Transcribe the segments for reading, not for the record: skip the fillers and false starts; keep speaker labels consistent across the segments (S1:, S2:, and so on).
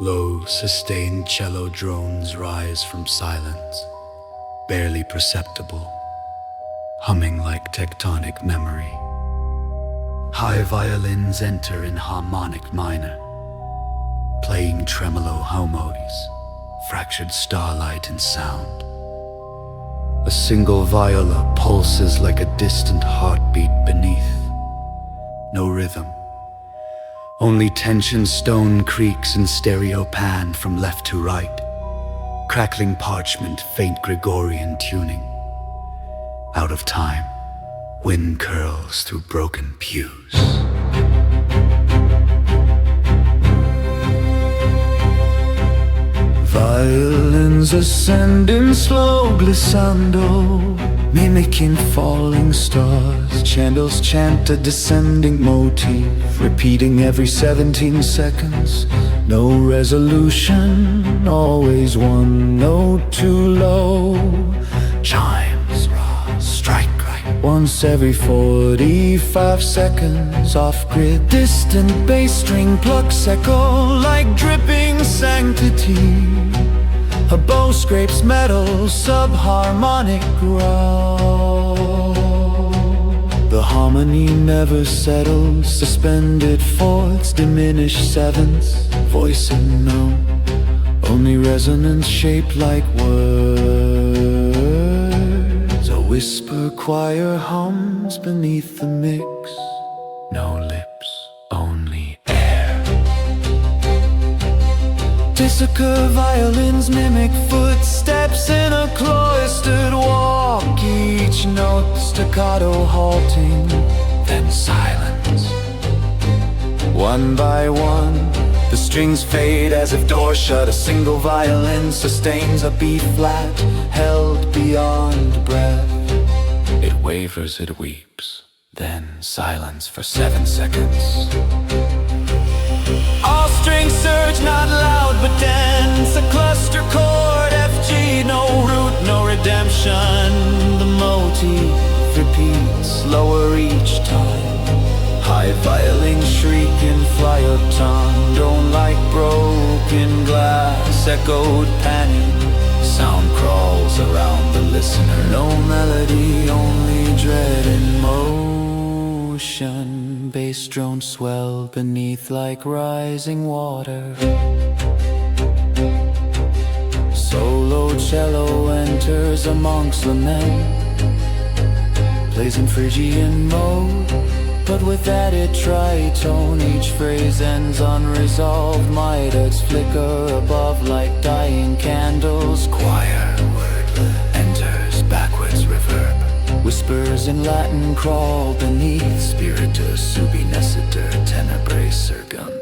S1: Low, sustained cello drones rise from silence, barely perceptible, humming like tectonic memory. High violins enter in harmonic minor, playing tremolo harmonies, fractured starlight in sound. A single viola pulses like a distant heartbeat beneath. No rhythm, only tension stone creaks in stereo pan from left to right. Crackling parchment, faint Gregorian tuning. Out of time, wind curls through broken pews. Violins ascend in slow glissando, mimicking falling stars. Candles chant a descending motif, repeating every 17 seconds. No resolution, always one note too low. Chimes strike once every 45 seconds. Off-grid, distant bass string plucks echo like dripping sanctity. A bow scrapes metal, subharmonic growl. The harmony never settles, suspended fourths, diminished sevenths, voice unknown, only resonance shaped like words. A whisper choir hums beneath the mix. No lips, only air. Dissaka violins mimic footsteps in a cloistered walk. Each note staccato halting, then silence. One by one, the strings fade as if doors shut. A single violin sustains a B flat, held beyond breath. It wavers, it weeps, then silence for 7 seconds. All strings surge, not loud but dense. A cluster chord, FG, no root, no redemption. The motif repeats, lower each time. High violin shriek in fly-o-ton, don't like broken glass, echoed panning. Sound crawls around the listener, no melody, only dread in motion. Bass drones swell beneath like rising water. Solo cello enters amongst lament, plays in Phrygian mode, but with added tritone. Each phrase ends unresolved, miters flicker above like dying candles. Choir wordlet enters backwards reverb, whispers in Latin crawl beneath. Spiritus ubi nescitur tenebrae surgunt,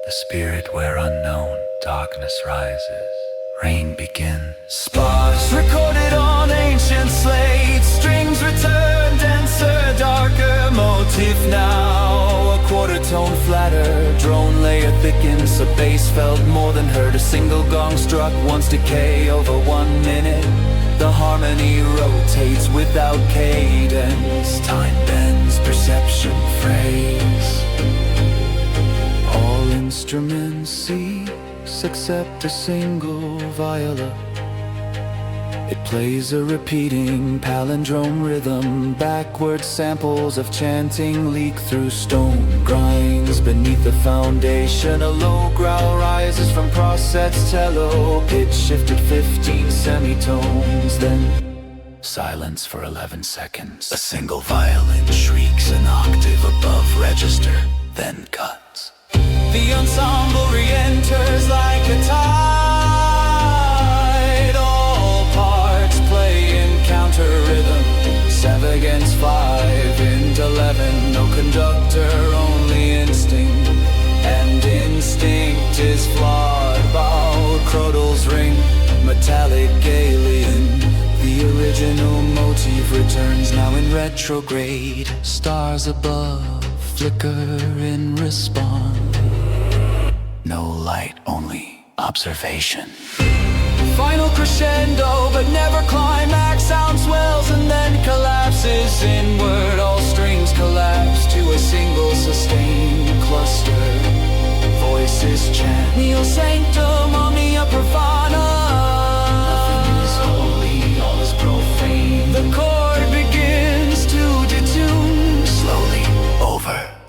S1: the spirit where unknown darkness rises. Rain begins. Sparks recorded on ancient slates, strings return, denser, darker motif now. A quarter tone flatter, drone layer thickens. A bass felt more than heard. A single gong struck once, decay over 1 minute. The harmony rotates without cadence. Time bends, perception frays. All instruments cease except a single viola. It plays a repeating palindrome rhythm. Backward samples of chanting leak through stone. Grinds beneath the foundation. A low growl rises from processed cello. Pitch shifted 15 semitones, then silence for 11 seconds. A single violin shrieks an octave above register, then cuts. The ensemble re-enters like a tide. All parts play in counter rhythm. 7 against 5 into 11. No conductor, only instinct. And instinct is flawed. Bowed crodals ring, metallic alien. The original motif returns now in retrograde. Stars above flicker in response. No light, only observation. Final crescendo, but never climax. Sound swells and then collapses inward. All strings collapse to a single sustained cluster. Voices chant, Neil sang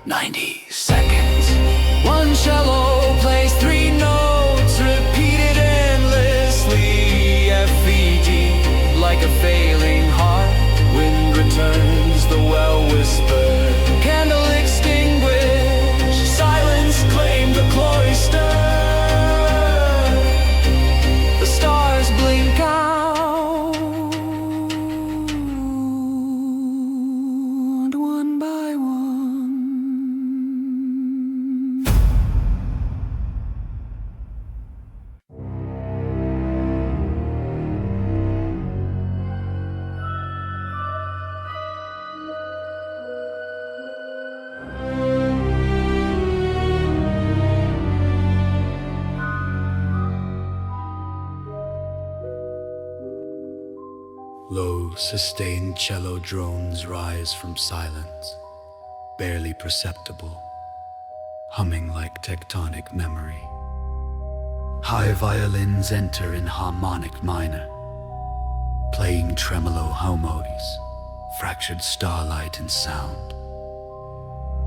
S1: 90 seconds. One cello plays 3 notes, repeated endlessly. F, E, G, like a failing heart. Wind returns, the well whispered. Candle extinguished, silence claimed the cloister. The stars blink out, one by one. Low, sustained cello drones rise from silence, barely perceptible, humming like tectonic memory. High violins enter in harmonic minor, playing tremolo harmonics, fractured starlight in sound.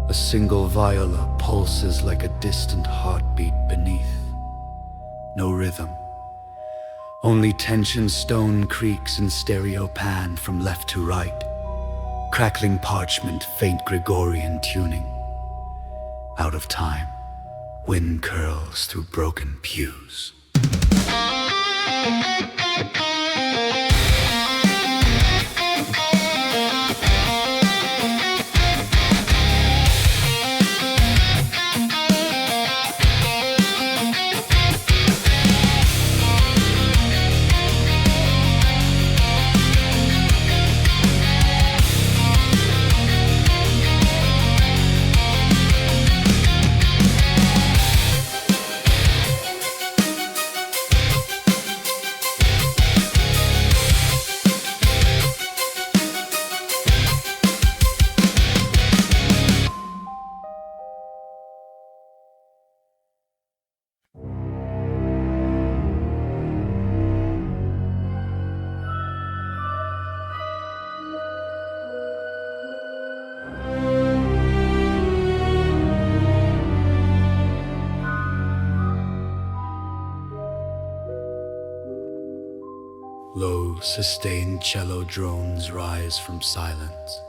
S1: A single viola pulses like a distant heartbeat beneath. No rhythm, only tension stone creaks in stereo pan from left to right. Crackling parchment, faint Gregorian tuning. Out of time, wind curls through broken pews. Low, sustained cello drones rise from silence,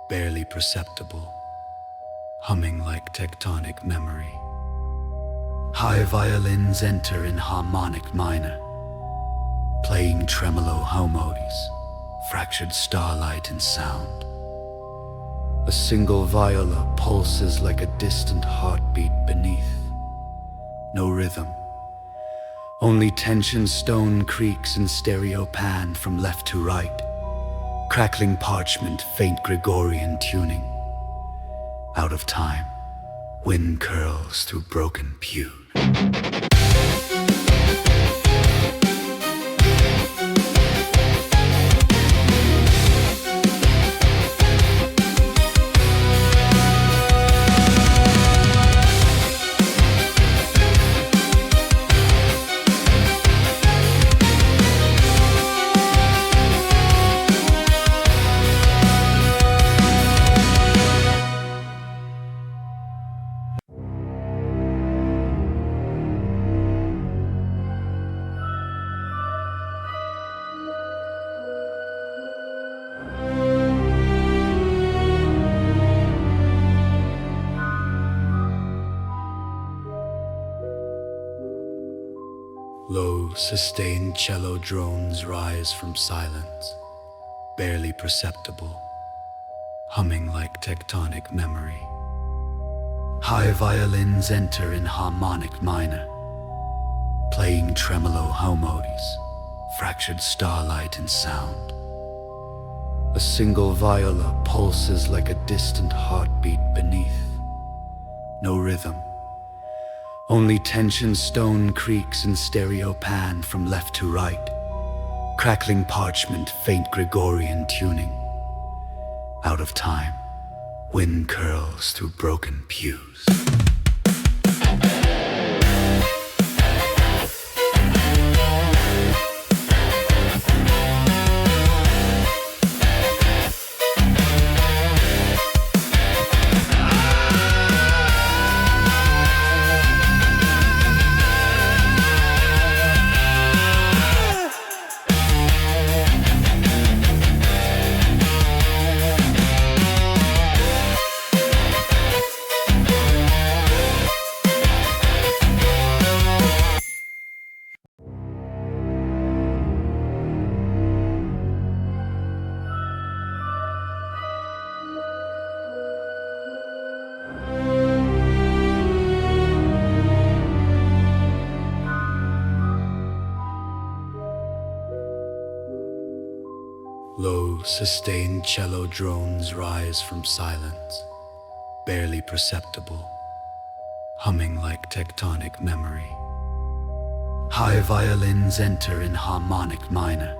S1: barely perceptible, humming like tectonic memory. High violins enter in harmonic minor, playing tremolo harmonics, fractured starlight in sound. A single viola pulses like a distant heartbeat beneath. No rhythm, only tension stone creaks in stereo pan from left to right. Crackling parchment, faint Gregorian tuning. Out of time, wind curls through broken pews. Low, sustained cello drones rise from silence, barely perceptible, humming like tectonic memory. High violins enter in harmonic minor, playing tremolo harmonics, fractured starlight in sound. A single viola pulses like a distant heartbeat beneath. No rhythm, only tension stone creaks in stereo pan from left to right. Crackling parchment, faint Gregorian tuning. Out of time, wind curls through broken pews. sustained cello drones rise from silence, barely perceptible, humming like tectonic memory. High violins enter in harmonic minor,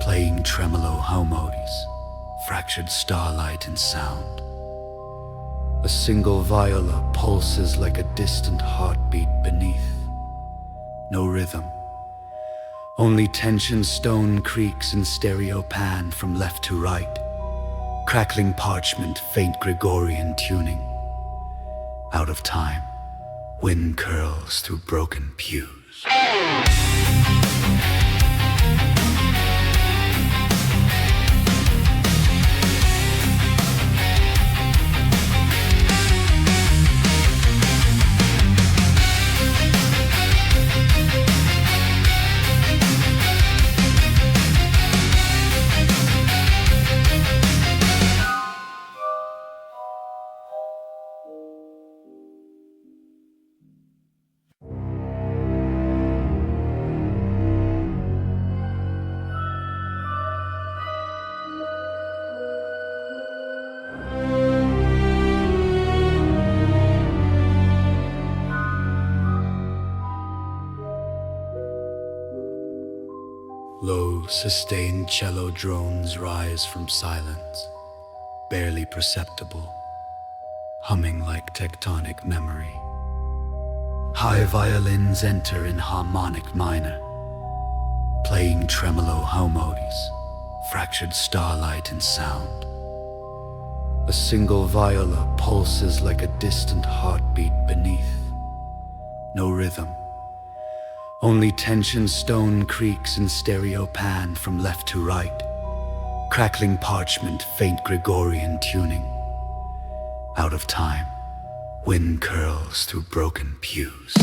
S1: playing tremolo harmonics, fractured starlight in sound. A single viola pulses like a distant heartbeat beneath. No rhythm, only tension stone creaks in stereo pan from left to right. Crackling parchment, faint Gregorian tuning. Out of time, wind curls through broken pews. Low, sustained cello drones rise from silence, barely perceptible, humming like tectonic memory. High violins enter in harmonic minor, playing tremolo harmonics, fractured starlight in sound. A single viola pulses like a distant heartbeat beneath. No rhythm, only tension stone creaks in stereo pan from left to right. Crackling parchment, faint Gregorian tuning. Out of time, wind curls through broken pews.